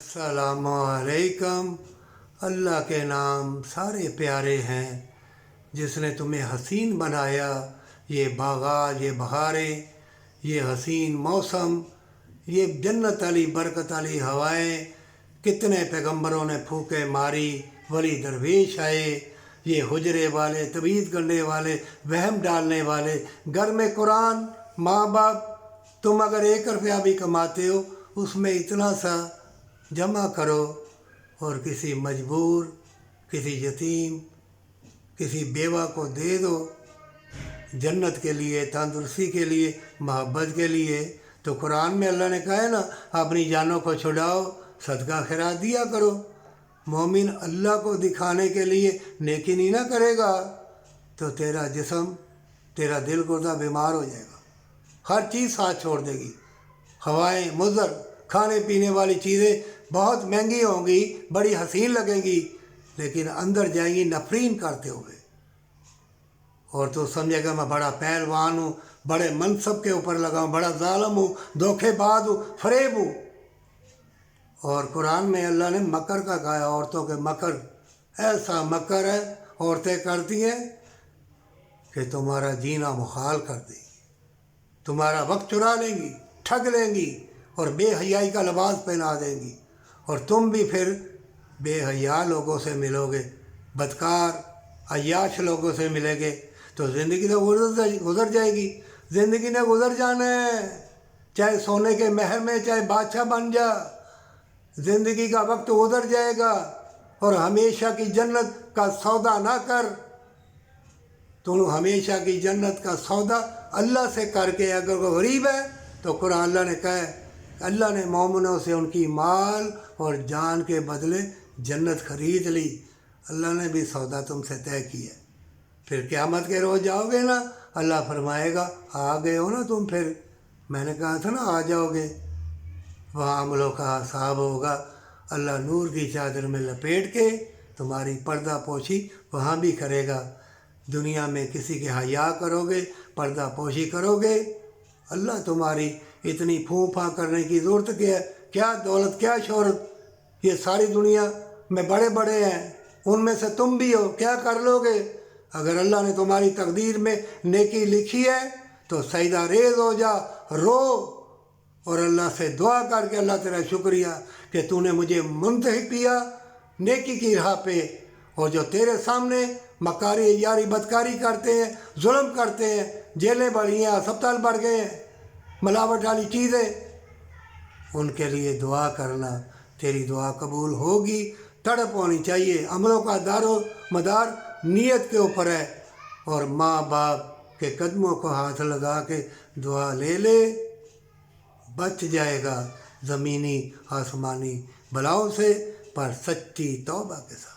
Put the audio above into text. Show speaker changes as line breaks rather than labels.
अस्सलामुअलैकुम। अल्लाह के नाम सारे प्यारे हैं जिसने तुम्हें हसीन बनाया। ये बागात, ये बहारें, ये हसीन मौसम, ये जन्नत वाली बरकत वाली हवाएँ, कितने पैगंबरों ने फूके मारी, वली दरवेश आए। ये हुजरे वाले, तबीयत करने वाले, वहम डालने वाले, घर में कुरान, माँ बाप। तुम अगर 1 रुपया भी कमाते हो उसमें इतना सा जमा करो और किसी मजबूर, किसी यतीम, किसी बेवा को दे दो, जन्नत के लिए, तंदुरुस्ती के लिए, मोहब्बत के लिए। तो कुरान में अल्लाह ने कहा है ना, अपनी जानों को छुड़ाओ, सदका खैरात दिया करो। मोमिन अल्लाह को दिखाने के लिए नेकी नहीं ना करेगा तो तेरा जिस्म, तेरा दिल गुर्दा बीमार हो जाएगा, हर चीज़ साथ छोड़ देगी। हवाएं मुज़र, खाने पीने वाली चीज़ें बहुत महंगी होंगी, बड़ी हसीन लगेंगी, लेकिन अंदर जाएंगी नफरीन करते हुए। और तो समझेगा मैं बड़ा पहलवान हूँ, बड़े मनसब के ऊपर लगा हूँ, बड़ा जालिम हूँ, धोखेबाज हूँ, फरेब हूँ। और कुरान में अल्लाह ने मकर का कहा, औरतों के मकर, ऐसा मकर है औरतें करती हैं कि तुम्हारा जीना मुहाल कर देंगी, तुम्हारा वक्त चुरा लेंगी, ठग लेंगी और बेहयाई का लिबास पहना देंगी। और तुम भी फिर बेहया लोगों से मिलोगे, बदकार अय्याश लोगों से मिलेंगे, तो ज़िंदगी तो गुजर जाएगी। ज़िंदगी ने गुजर जाना है, चाहे सोने के महल में, चाहे बादशाह बन जा, ज़िंदगी का वक्त गुजर जाएगा। और हमेशा की जन्नत का सौदा ना कर, तुम हमेशा की जन्नत का सौदा अल्लाह से करके, अगर वो गरीब है तो कुरान अल्लाह ने कहा है, अल्लाह ने मोमिनों से उनकी माल और जान के बदले जन्नत खरीद ली। अल्लाह ने भी सौदा तुमसे तय किया। फिर क़यामत के रोज़ जाओगे ना, अल्लाह फरमाएगा आ गए हो ना तुम, फिर मैंने कहा था ना आ जाओगे। वहाँ अमलों का हिसाब होगा, अल्लाह नूर की चादर में लपेट के तुम्हारी पर्दा पोशी वहाँ भी करेगा। दुनिया में किसी के हया करोगे, पर्दा पोशी करोगे, अल्लाह तुम्हारी इतनी फूं फां करने की ज़रूरत क्या है? क्या दौलत, क्या शोहरत, ये सारी दुनिया में बड़े बड़े हैं, उनमें से तुम भी हो, क्या कर लोगे? अगर अल्लाह ने तुम्हारी तकदीर में नेकी लिखी है तो सजदा रेज़ हो जा, रो और अल्लाह से दुआ करके, अल्लाह तेरा शुक्रिया कि तूने मुझे मुंतहिक किया नेकी की राह पे। और जो तेरे सामने मकारी, यारी, बदकारी करते हैं, जुल्म करते हैं, जेलें बढ़ी हैं, अस्पताल बढ़ गए हैं, मिलावट वाली चीज़ें, उनके लिए दुआ करना, तेरी दुआ कबूल होगी। तड़प होनी चाहिए। अमलों का दारो मदार नीयत के ऊपर है। और माँ बाप के कदमों को हाथ लगा के दुआ ले ले, बच जाएगा ज़मीनी आसमानी बलाओं से, पर सच्ची तौबा के साथ।